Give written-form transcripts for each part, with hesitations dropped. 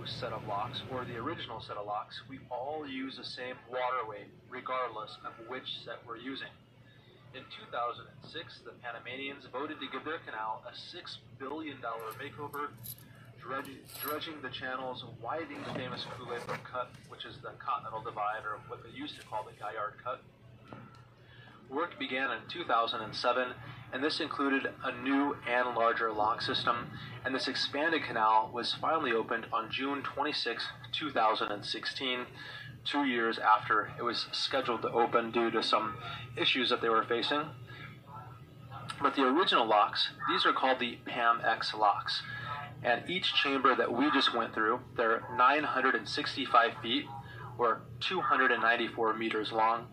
new set of locks, or the original set of locks, we all use the same waterway, regardless of which set we're using. In 2006, the Panamanians voted to give their canal a $6 billion makeover, dredging the channels, widening the famous Kool-Aid Cut, which is the Continental Divide, or what they used to call the Gaillard Cut. Work began in 2007, and this included a new and larger lock system, and this expanded canal was finally opened on June 26, 2016, 2 years after it was scheduled to open due to some issues that they were facing. But the original locks, these are called the PAM-X locks, and each chamber that we just went through, they're 965 feet, or 294 meters long.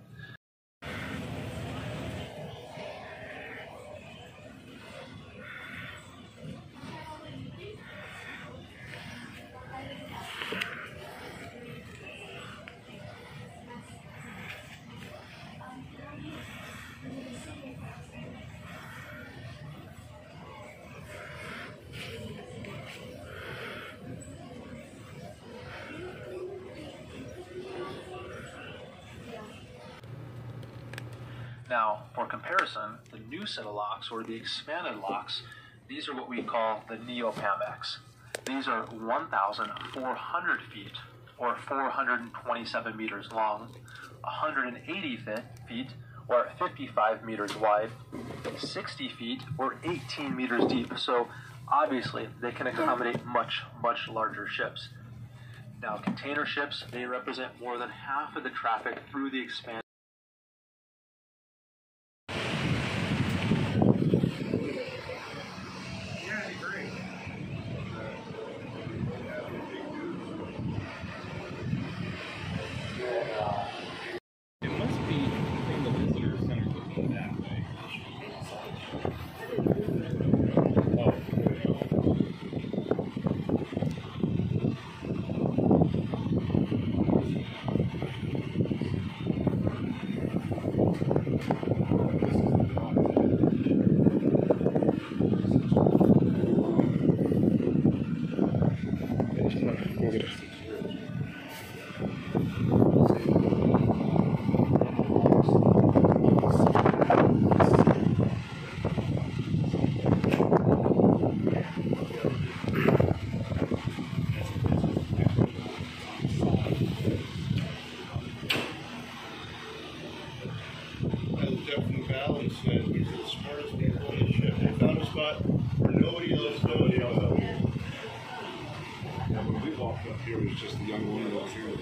Now, for comparison, the new set of locks, or the expanded locks, these are what we call the Neo-PAM-X. These are 1,400 feet, or 427 meters long, 180 feet, or 55 meters wide, 60 feet, or 18 meters deep. So, obviously, they can accommodate much, much larger ships. Now, container ships, they represent more than half of the traffic through the expanded. Here was just the young woman up here.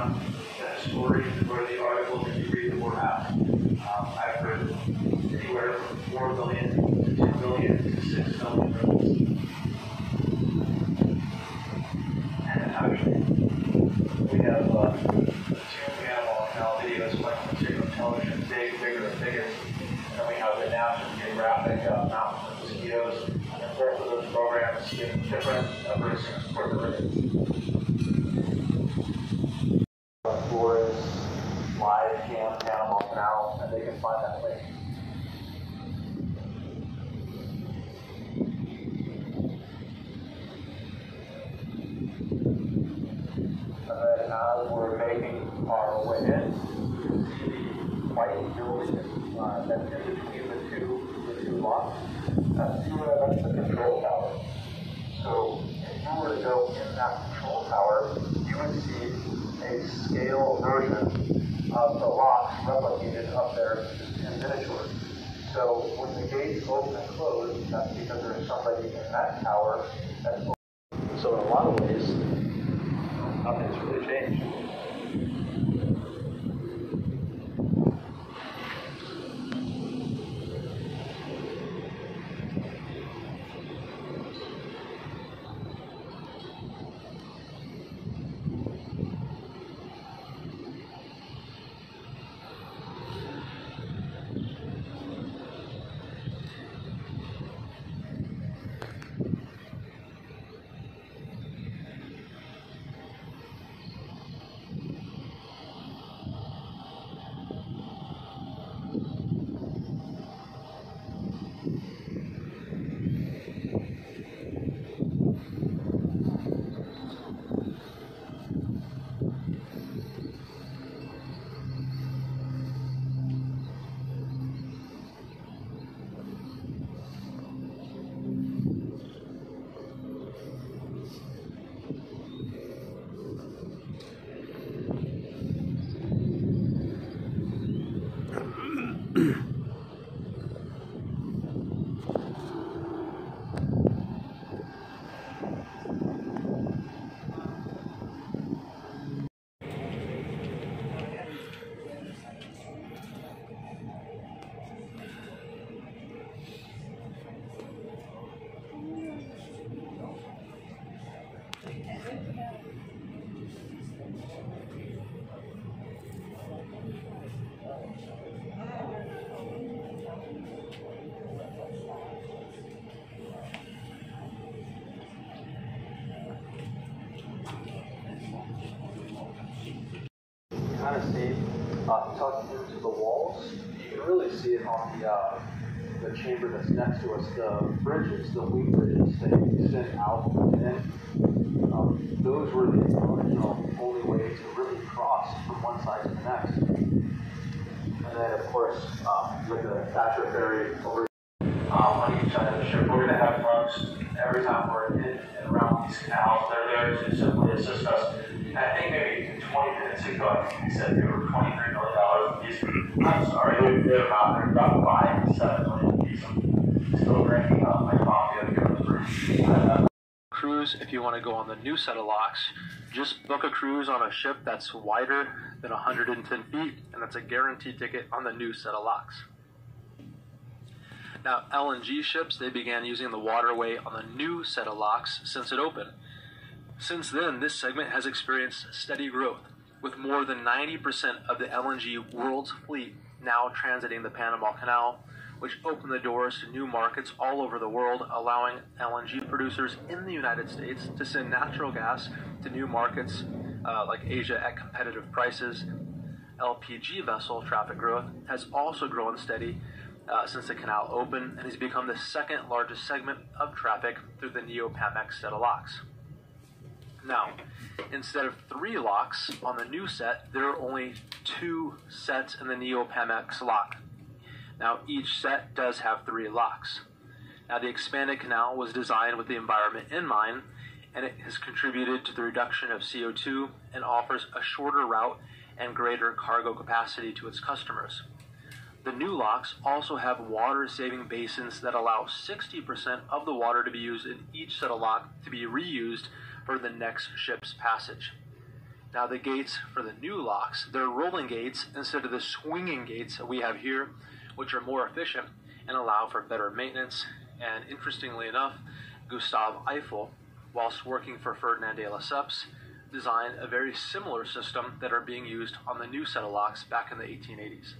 on that story or the article that you read or have. I've heard anywhere from 4 billion to 2 billion to 6 billion ripples. And actually, we have the 2 Panama Canal videos playing on material television, big, bigger, and bigger. And then we have the National Geographic mountains and mosquitoes. And both of those programs give different numbers for the ribbons. Flores live cam Panama Canal, and they can find that link. And then as we're making our way in, you can see the white building that's in between the two lots. That's the control tower. So if you were to go in that control tower, you would see a scale version of the locks replicated up there in miniature. So when the gates open and close, that's because there's somebody in that tower that's open. So in a lot of ways, nothing's really changed. Kind of see tucked into the walls. You can really see it on the chamber that's next to us. The bridges, the wing bridges, they extend out and in. Those were the original only way to really cross from one side to the next. And then, of course, with the Thatcher ferry over on each side of the ship, we're going to have folks every time we're in and around these canals. They're there to simply assist us. And I think maybe 20 minutes ago, I think we said they were $23 million apiece. I'm sorry, they're about 5 to 7 million apiece. I'm still drinking my coffee at the room. Cruise, if you want to go on the new set of locks, just book a cruise on a ship that's wider than 110 feet, and that's a guaranteed ticket on the new set of locks. Now, LNG ships, they began using the waterway on the new set of locks since it opened. Since then, this segment has experienced steady growth, with more than 90% of the LNG world's fleet now transiting the Panama Canal, which opened the doors to new markets all over the world, allowing LNG producers in the United States to send natural gas to new markets like Asia at competitive prices. LPG vessel traffic growth has also grown steady since the canal opened and has become the second largest segment of traffic through the Neo-Panamax set of locks. Now, instead of 3 locks on the new set, there are only 2 sets in the Neo-Panamax lock. Now, each set does have 3 locks. Now, the expanded canal was designed with the environment in mind, and it has contributed to the reduction of CO2 and offers a shorter route and greater cargo capacity to its customers. The new locks also have water-saving basins that allow 60% of the water to be used in each set of lock to be reused for the next ship's passage. Now the gates for the new locks, they're rolling gates instead of the swinging gates that we have here, which are more efficient and allow for better maintenance. And interestingly enough, Gustave Eiffel, whilst working for Ferdinand de Lesseps, designed a very similar system that are being used on the new set of locks back in the 1880s.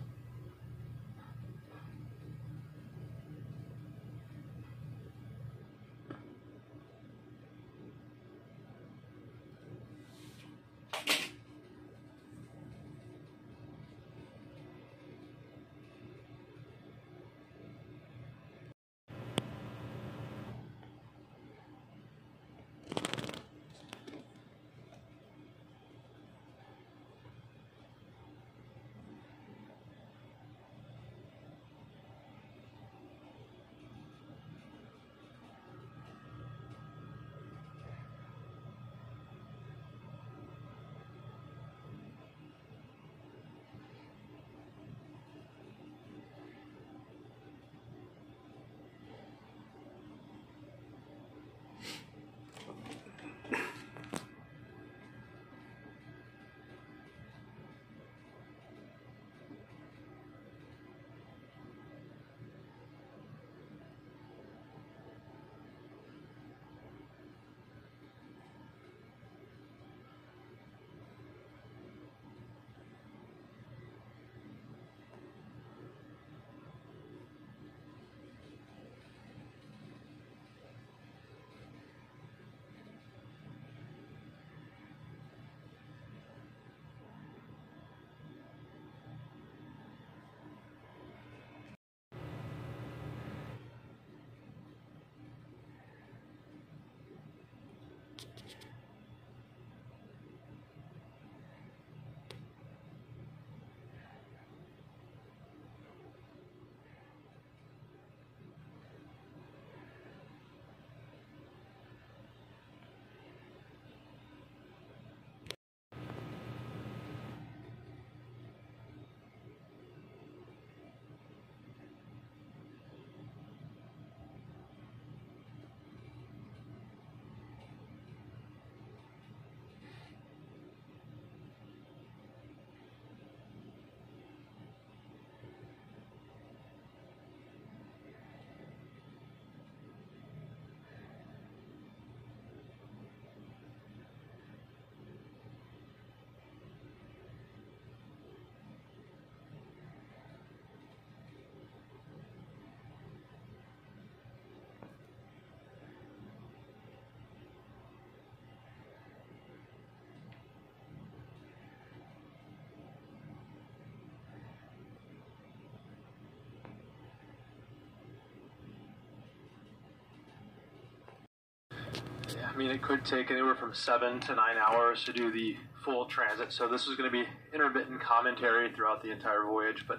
I mean, it could take anywhere from 7 to 9 hours to do the full transit, so this is going to be intermittent commentary throughout the entire voyage, but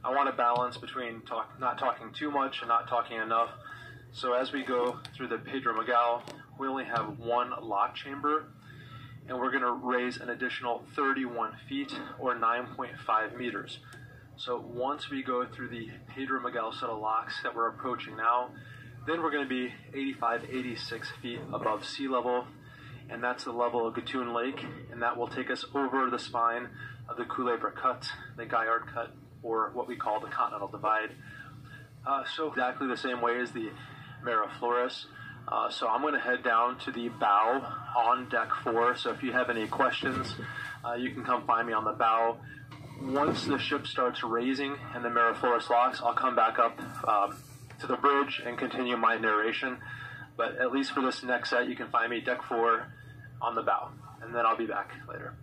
I want to balance between not talking too much and not talking enough. So as we go through the Pedro Miguel, we only have one lock chamber, and we're going to raise an additional 31 feet or 9.5 meters. So once we go through the Pedro Miguel set of locks that we're approaching now, then we're going to be 85, 86 feet above sea level, and that's the level of Gatun Lake, and that will take us over the spine of the Culebra Cut, the Gaillard Cut, or what we call the Continental Divide. So exactly the same way as the Miraflores. So I'm going to head down to the bow on deck 4, so if you have any questions, you can come find me on the bow. Once the ship starts raising and the Miraflores locks, I'll come back up to the bridge and continue my narration. But at least for this next set, you can find me deck 4 on the bow, and then I'll be back later.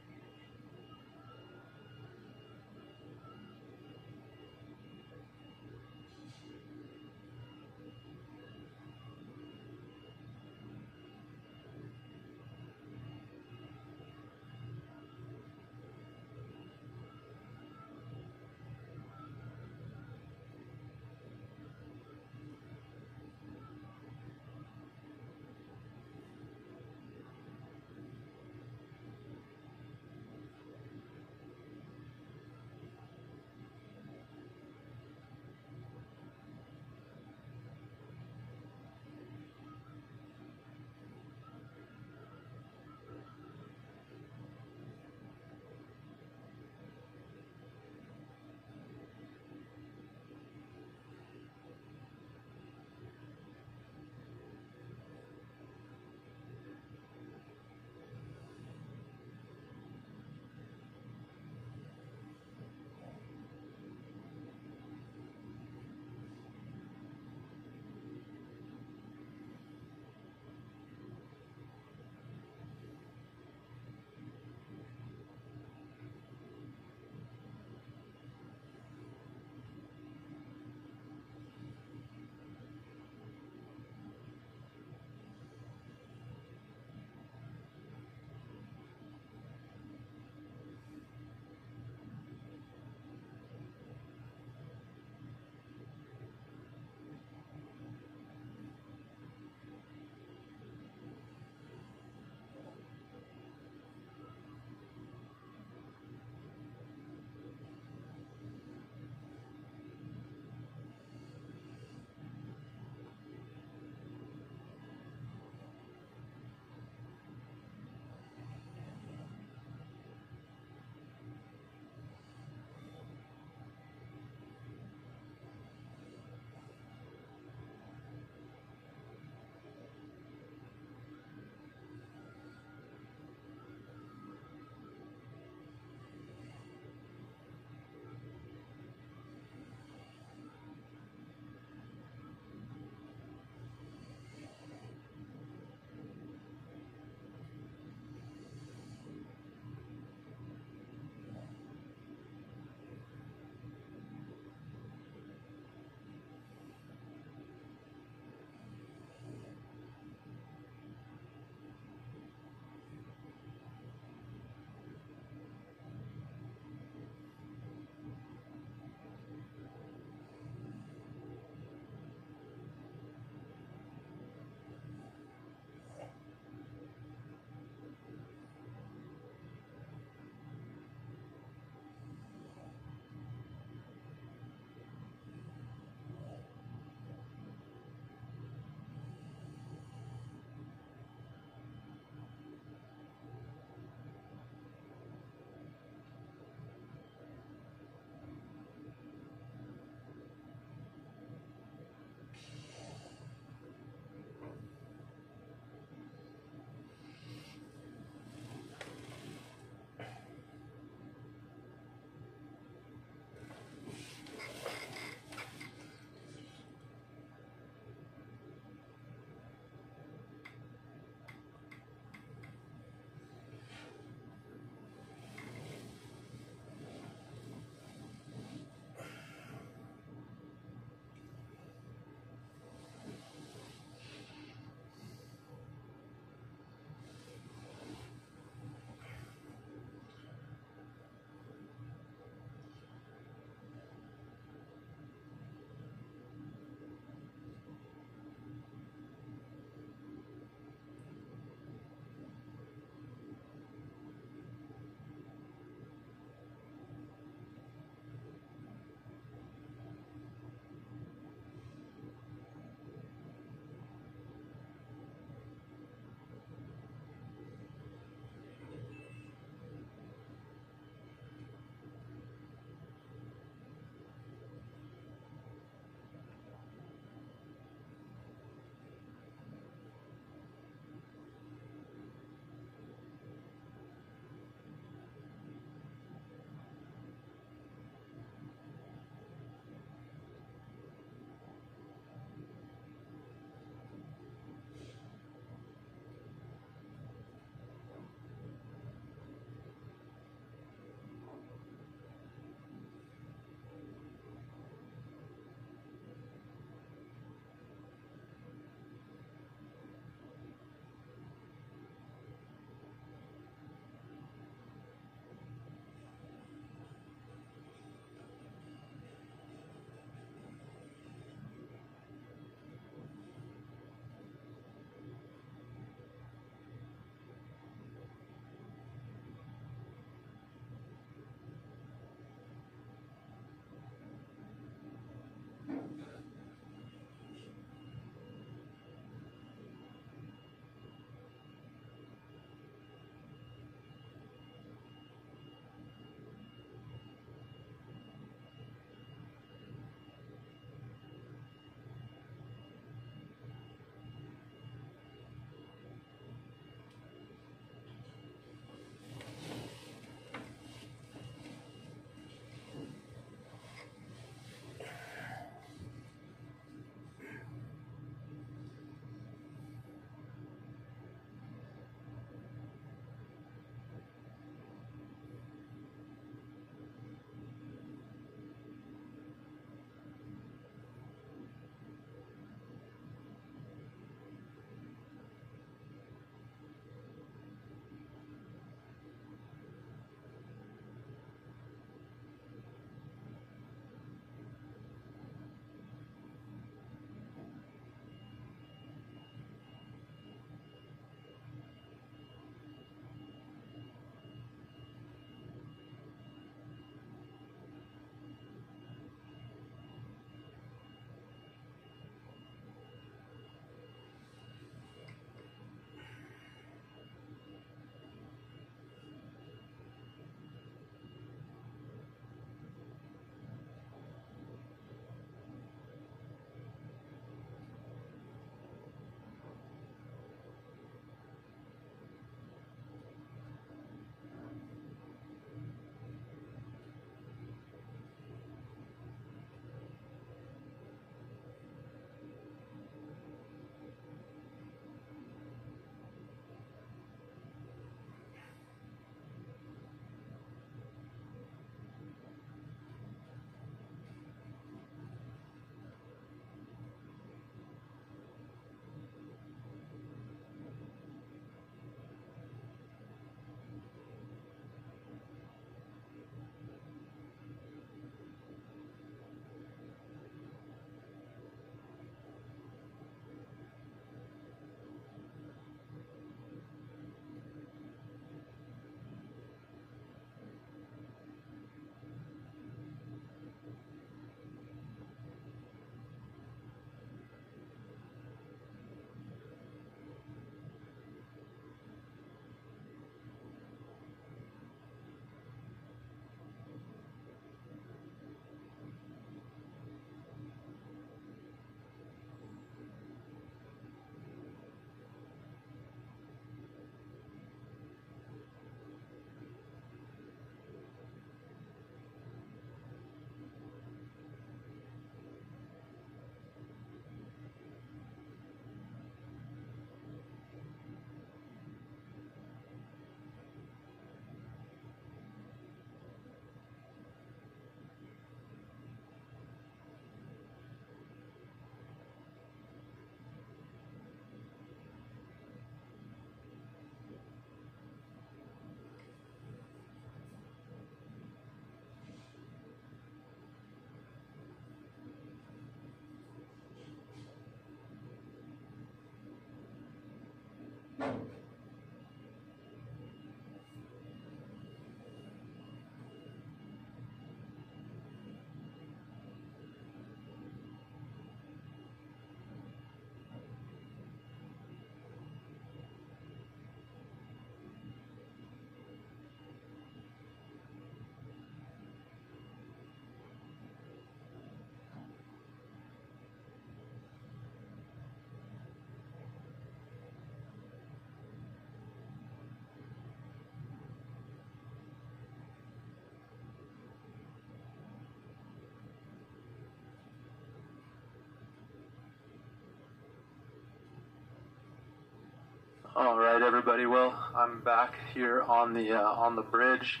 All right, everybody. Well, I'm back here on the bridge,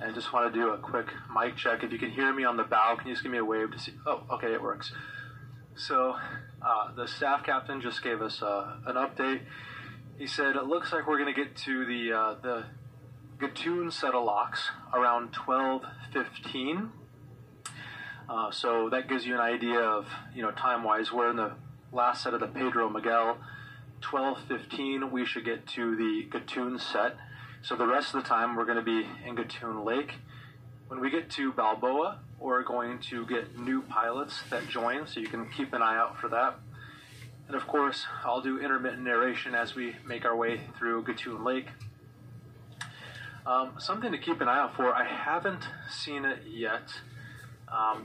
and just want to do a quick mic check. If you can hear me on the bow, can you just give me a wave to see? Oh, okay, it works. So the staff captain just gave us an update. He said it looks like we're going to get to the Gatun set of locks around 12:15. So that gives you an idea of, time-wise. We're in the last set of the Pedro Miguel. 12:15, we should get to the Gatun set. So the rest of the time, we're going to be in Gatun Lake. When we get to Balboa, we're going to get new pilots that join, so you can keep an eye out for that. And of course, I'll do intermittent narration as we make our way through Gatun Lake. Something to keep an eye out for, I haven't seen it yet.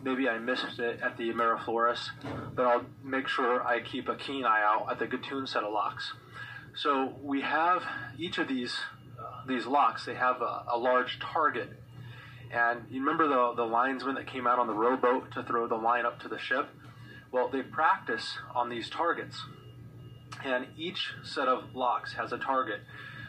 Maybe I missed it at the Miraflores, but I'll make sure I keep a keen eye out at the Gatun set of locks. So we have each of these locks, they have a large target. And you remember the linesmen that came out on the rowboat to throw the line up to the ship? Well, they practice on these targets. And each set of locks has a target.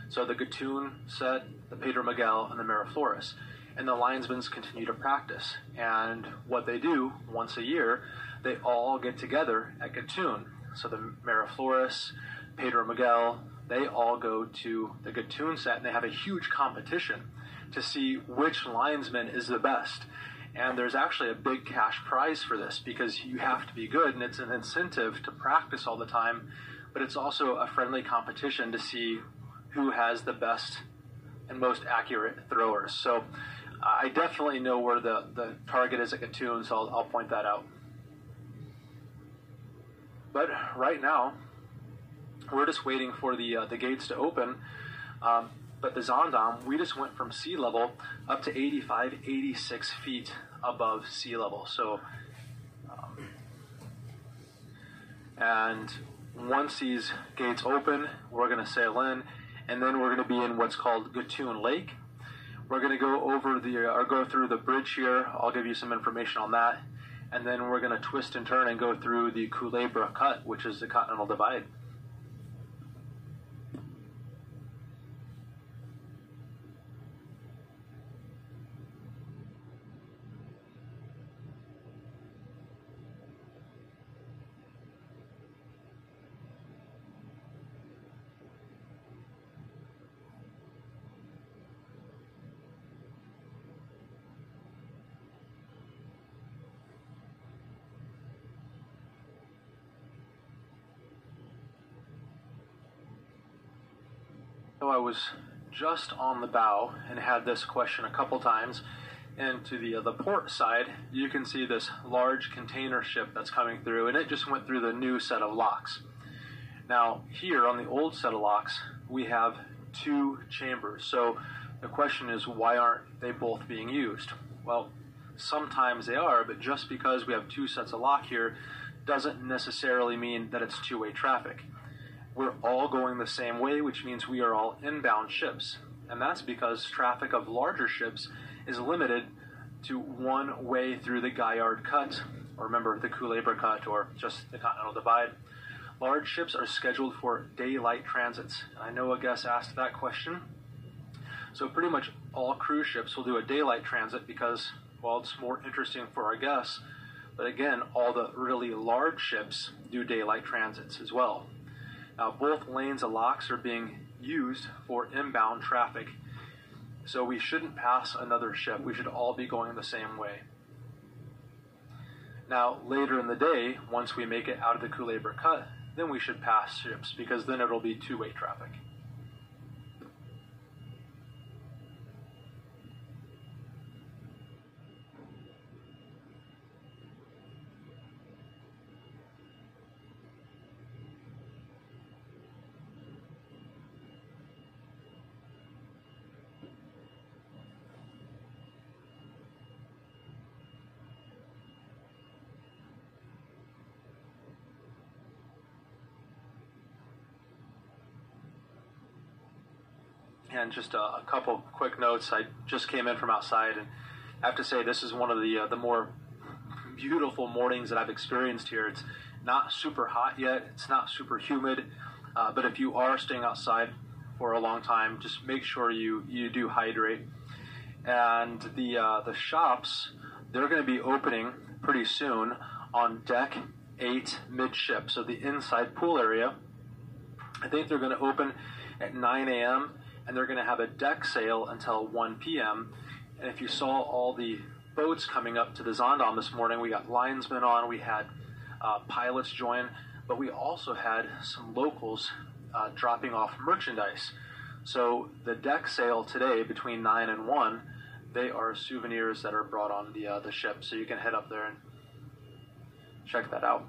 So the Gatun set, the Pedro Miguel, and the Miraflores. And the linesmen continue to practice. And what they do, once a year, they all get together at Gatun. So the Miraflores, Pedro Miguel, they all go to the Gatun set, and they have a huge competition to see which linesman is the best. And there's actually a big cash prize for this, because you have to be good, and it's an incentive to practice all the time, but it's also a friendly competition to see who has the best and most accurate throwers. So I definitely know where the target is at Gatun, so I'll point that out. But right now, we're just waiting for the gates to open. But the Zaandam, we just went from sea level up to 85, 86 feet above sea level. So, and once these gates open, we're going to sail in, and then we're going to be in what's called Gatun Lake. We're going to go over go through the bridge here. I'll give you some information on that. And then we're going to twist and turn and go through the Culebra Cut, which is the Continental Divide. So I was just on the bow and had this question a couple times. And to the port side, you can see this large container ship that's coming through, and it just went through the new set of locks. Now here on the old set of locks, we have two chambers. So the question is, why aren't they both being used? Well, sometimes they are, but just because we have two sets of lock here doesn't necessarily mean that it's two-way traffic. We're all going the same way, which means we are all inbound ships. And that's because traffic of larger ships is limited to one way through the Gaillard Cut, or remember the Culebra Cut, or just the Continental Divide. Large ships are scheduled for daylight transits. And I know a guest asked that question. So pretty much all cruise ships will do a daylight transit because, well, it's more interesting for our guests. But again, all the really large ships do daylight transits as well. Now, both lanes of locks are being used for inbound traffic, so we shouldn't pass another ship. We should all be going the same way. Now, later in the day, once we make it out of the Culebra Cut, then we should pass ships, because then it'll be two-way traffic. And just a couple quick notes. I just came in from outside, and I have to say this is one of the more beautiful mornings that I've experienced here. It's not super hot yet. It's not super humid. But if you are staying outside, for a long time, just make sure you do hydrate. And the shops, they're going to be opening pretty soon on deck 8 midship, so the inside pool area. I think they're going to open at 9 a.m. and they're going to have a deck sail until 1 p.m. And if you saw all the boats coming up to the Zaandam this morning, we got linesmen on, we had pilots join, but we also had some locals dropping off merchandise. So the deck sail today between 9 and 1, they are souvenirs that are brought on the ship. So you can head up there and check that out.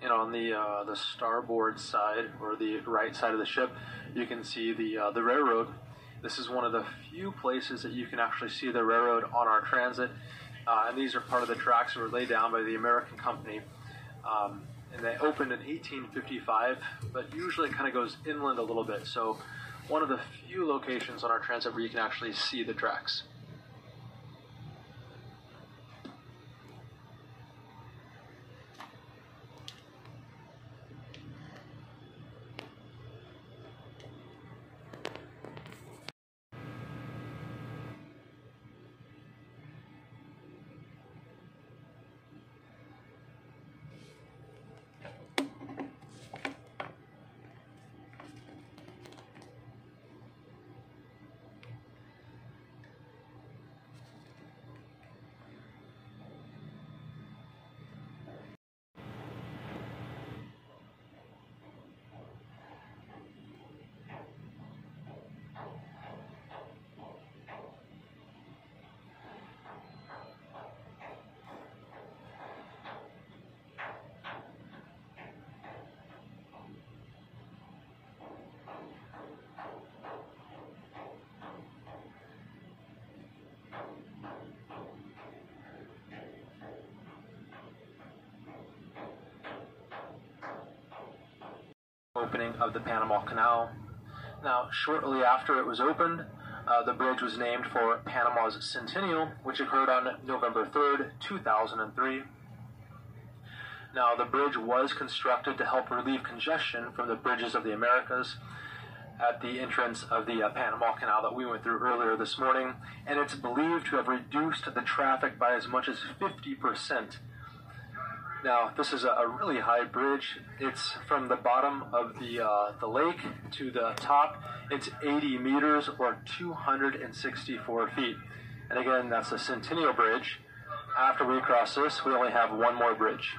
And on the starboard side, or the right side of the ship, you can see the railroad. This is one of the few places that you can actually see the railroad on our transit. And these are part of the tracks that were laid down by the American company. And they opened in 1855, but usually it kind of goes inland a little bit. So one of the few locations on our transit where you can actually see the tracks. Opening of the Panama Canal. Now, shortly after it was opened, the bridge was named for Panama's centennial, which occurred on November 3rd, 2003. Now, the bridge was constructed to help relieve congestion from the bridges of the Americas at the entrance of the Panama Canal that we went through earlier this morning, and it's believed to have reduced the traffic by as much as 50%. Now, this is a really high bridge. It's from the bottom of the lake to the top. It's 80 meters or 264 feet. And again, that's the Centennial Bridge. After we cross this, we only have one more bridge.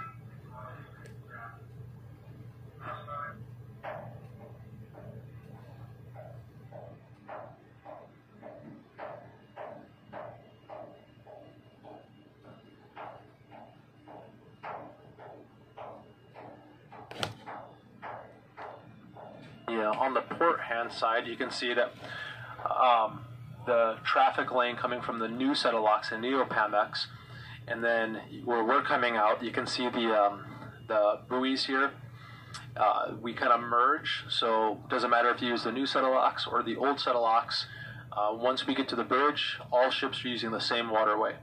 On the port hand side, you can see that the traffic lane coming from the new set of locks in Neopamex, and then where we're coming out, you can see the buoys here. We kind of merge, so it doesn't matter if you use the new set of locks or the old set of locks. Once we get to the bridge, all ships are using the same waterway.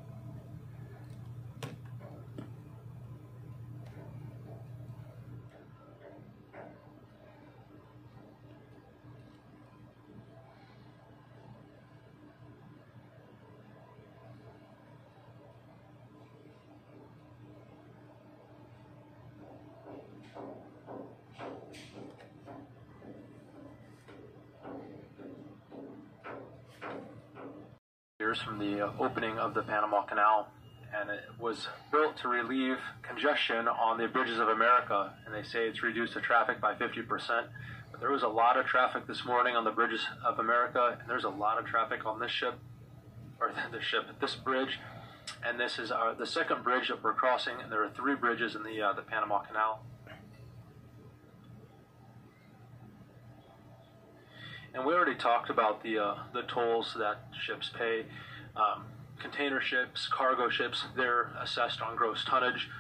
From the opening of the Panama Canal, and it was built to relieve congestion on the bridges of America, and they say it's reduced the traffic by 50%. But there was a lot of traffic this morning on the bridges of America, and there's a lot of traffic on this ship, or this bridge, and this is the second bridge that we're crossing, and there are 3 bridges in the Panama Canal. And we already talked about the tolls that ships pay. Container ships, cargo ships, they're assessed on gross tonnage.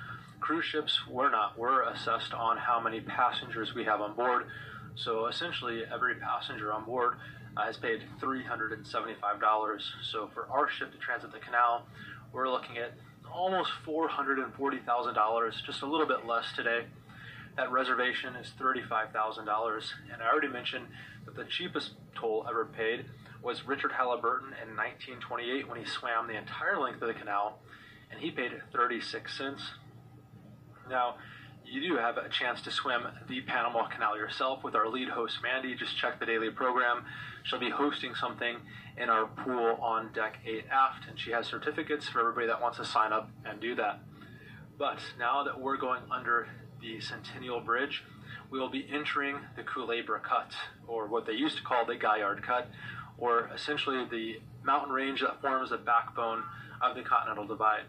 Cruise ships, we're not. We're assessed on how many passengers we have on board. So essentially, every passenger on board has paid $375. So for our ship to transit the canal, we're looking at almost $440,000, just a little bit less today. That reservation is $35,000. And I already mentioned that the cheapest toll ever paid was Richard Halliburton in 1928 when he swam the entire length of the canal, and he paid 36 cents. Now, you do have a chance to swim the Panama Canal yourself with our lead host, Mandy. Just check the daily program. She'll be hosting something in our pool on deck 8 aft, and she has certificates for everybody that wants to sign up and do that. But now that we're going under the Centennial Bridge, we will be entering the Culebra Cut, or what they used to call the Gaillard Cut, or essentially the mountain range that forms the backbone of the Continental Divide.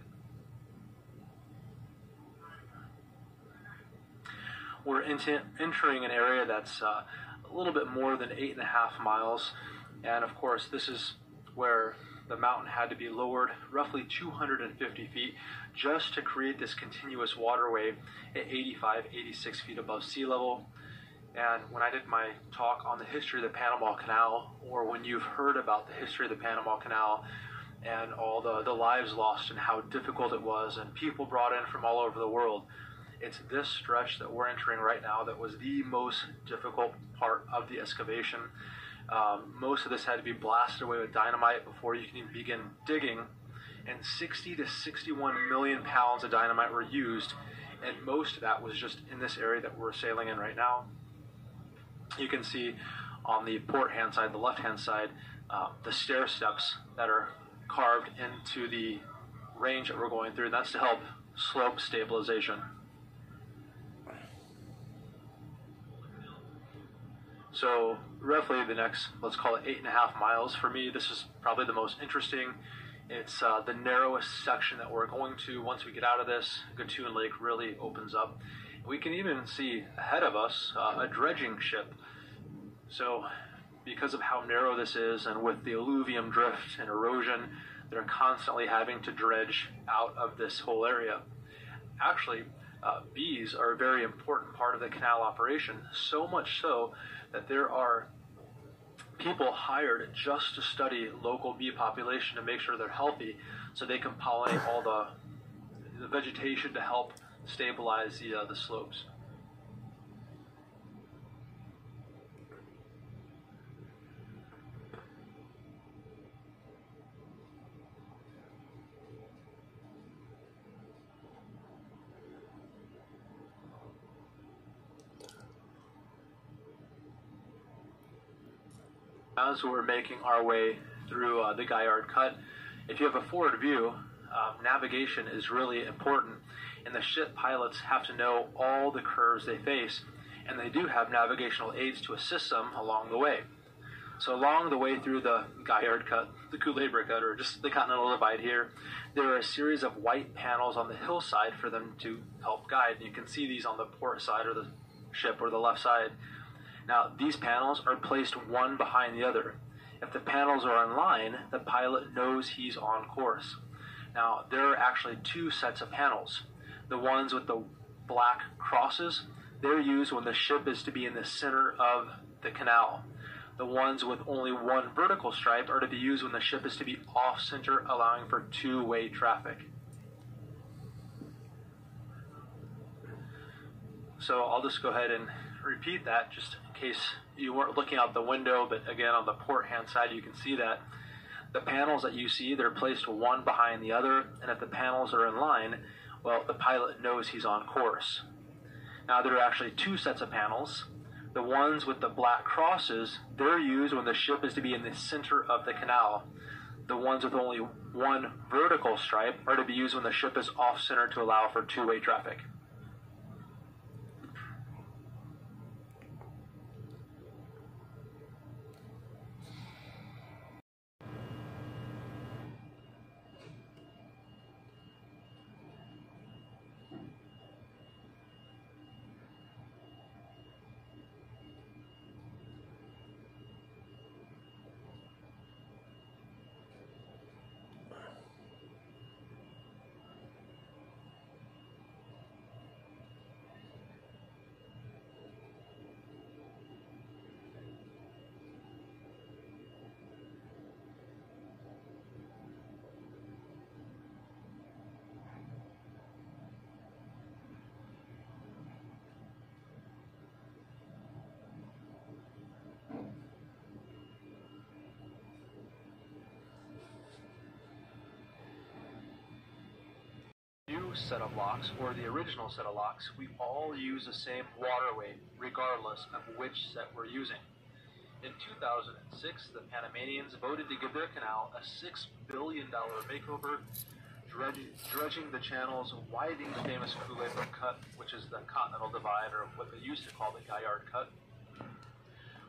we're entering an area that's a little bit more than 8.5 miles. And of course, this is where the mountain had to be lowered roughly 250 feet just to create this continuous waterway at 85, 86 feet above sea level. And when I did my talk on the history of the Panama Canal, or when you've heard about the history of the Panama Canal and all the lives lost and how difficult it was and people brought in from all over the world, it's this stretch that we're entering right now that was the most difficult part of the excavation. Most of this had to be blasted away with dynamite before you can even begin digging, and 60 to 61 million pounds of dynamite were used, and most of that was just in this area that we're sailing in right now. You can see on the port hand side, the left hand side, the stair steps that are carved into the range that we're going through, and that's to help slope stabilization. So roughly the next, let's call it 8.5 miles. For me, this is probably the most interesting. It's the narrowest section that we're going to. Once we get out of this, Gatun Lake really opens up. We can even see ahead of us a dredging ship. So because of how narrow this is, and with the alluvium drift and erosion, they're constantly having to dredge out of this whole area. Actually, bees are a very important part of the canal operation, so much so that there are people hired just to study local bee population to make sure they're healthy, so they can pollinate all the vegetation to help stabilize the slopes. As we're making our way through the Gaillard Cut, if you have a forward view, navigation is really important, and the ship pilots have to know all the curves they face, and they do have navigational aids to assist them along the way. So along the way through the Gaillard Cut, the Culebra Cut, or just the Continental Divide here, there are a series of white panels on the hillside for them to help guide. You can see these on the port side of the ship or the left side. Now, these panels are placed one behind the other. If the panels are in line, the pilot knows he's on course. Now, there are actually two sets of panels. The ones with the black crosses, they're used when the ship is to be in the center of the canal. The ones with only one vertical stripe are to be used when the ship is to be off-center, allowing for two-way traffic. So I'll just go ahead and repeat that just in case you weren't looking out the window, but again, on the port hand side, you can see that the panels that you see, they're placed one behind the other, and if the panels are in line, well, the pilot knows he's on course. Now, there are actually two sets of panels. The ones with the black crosses, they're used when the ship is to be in the center of the canal. The ones with only one vertical stripe are to be used when the ship is off-center to allow for two-way traffic. Set of locks, or the original set of locks, we all use the same waterway regardless of which set we're using. In 2006, the Panamanians voted to give their canal a $6 billion makeover, dredging the channels, widening the famous Culebra Cut, which is the Continental Divide, or what they used to call the Gaillard Cut.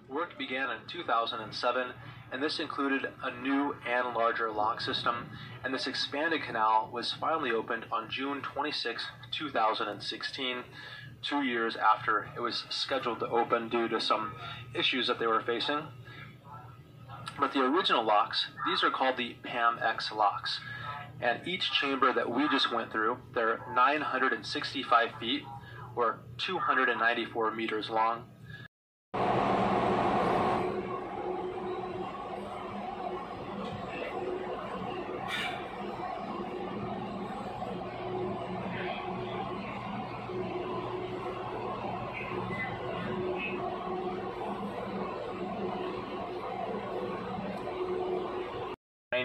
Work began in 2007, and this included a new and larger lock system, and this expanded canal was finally opened on June 26, 2016, 2 years after it was scheduled to open due to some issues that they were facing. But the original locks, these are called the PAM-X locks. And each chamber that we just went through, they're 965 feet or 294 meters long.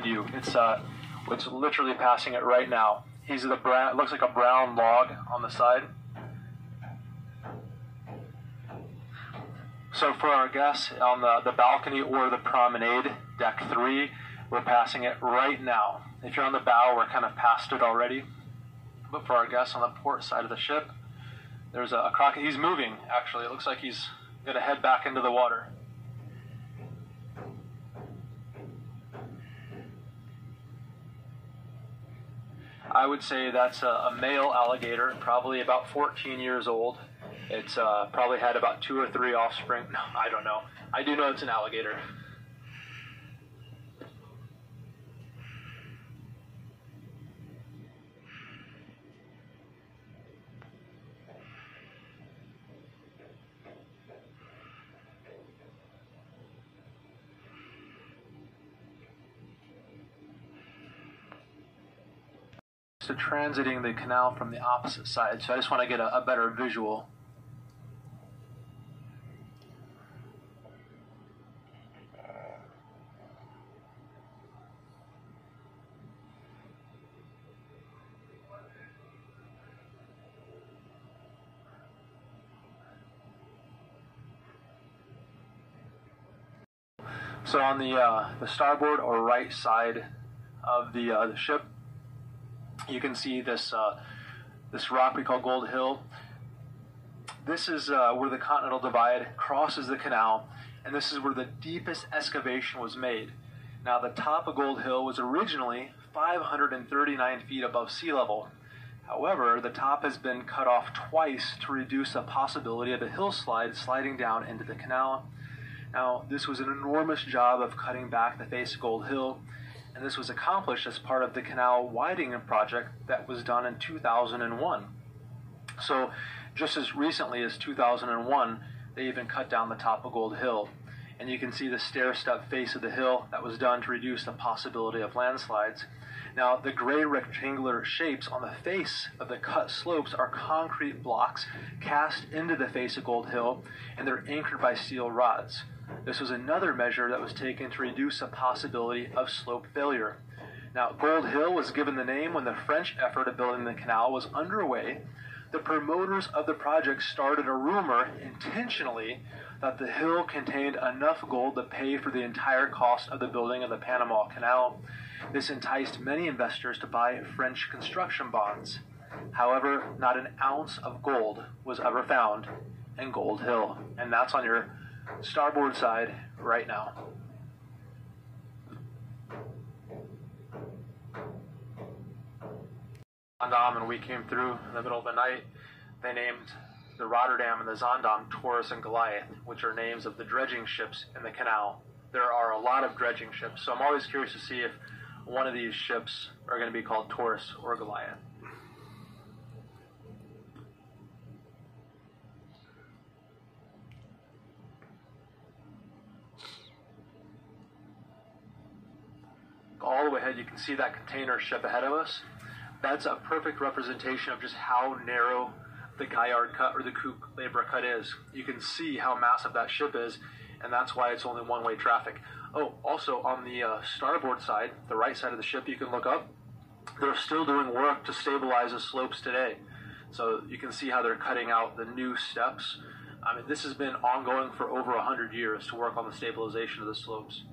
You. It's literally passing it right now. He's the brown. It looks like a brown log on the side. So for our guests on the balcony or the promenade, deck 3, we're passing it right now. If you're on the bow, we're kind of past it already. But for our guests on the port side of the ship, there's a crocodile. He's moving, actually. It looks like he's going to head back into the water. I would say that's a male alligator, probably about 14 years old. It's probably had about 2 or 3 offspring. No, I don't know. I do know it's an alligator. So transiting the canal from the opposite side, so I just want to get a better visual. So on the starboard or right side of the ship, you can see this rock we call Gold Hill. This is where the Continental Divide crosses the canal, and this is where the deepest excavation was made. Now, the top of Gold Hill was originally 539 feet above sea level. However, the top has been cut off twice to reduce the possibility of a hillslide sliding down into the canal. Now, this was an enormous job of cutting back the face of Gold Hill, and this was accomplished as part of the canal widening project that was done in 2001. So just as recently as 2001, they even cut down the top of Gold Hill. And you can see the stair-step face of the hill that was done to reduce the possibility of landslides. Now, the gray rectangular shapes on the face of the cut slopes are concrete blocks cast into the face of Gold Hill, and they're anchored by steel rods. This was another measure that was taken to reduce the possibility of slope failure. Now, Gold Hill was given the name when the French effort of building the canal was underway. The promoters of the project started a rumor intentionally that the hill contained enough gold to pay for the entire cost of the building of the Panama Canal. This enticed many investors to buy French construction bonds. However, not an ounce of gold was ever found in Gold Hill, and that's on your starboard side right now. Zaandam, and we came through in the middle of the night. They named the Rotterdam and the Zaandam Taurus and Goliath, which are names of the dredging ships in the canal. There are a lot of dredging ships, so I'm always curious to see if one of these ships are going to be called Taurus or Goliath. All the way ahead, you can see that container ship ahead of us. That's a perfect representation of just how narrow the Gaillard Cut or the Coupe Labor Cut is. You can see how massive that ship is, and that's why it's only one-way traffic. Oh, also on the starboard side, the right side of the ship, you can look up. They're still doing work to stabilize the slopes today. So you can see how they're cutting out the new steps. I mean, this has been ongoing for over 100 years to work on the stabilization of the slopes.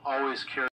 always carry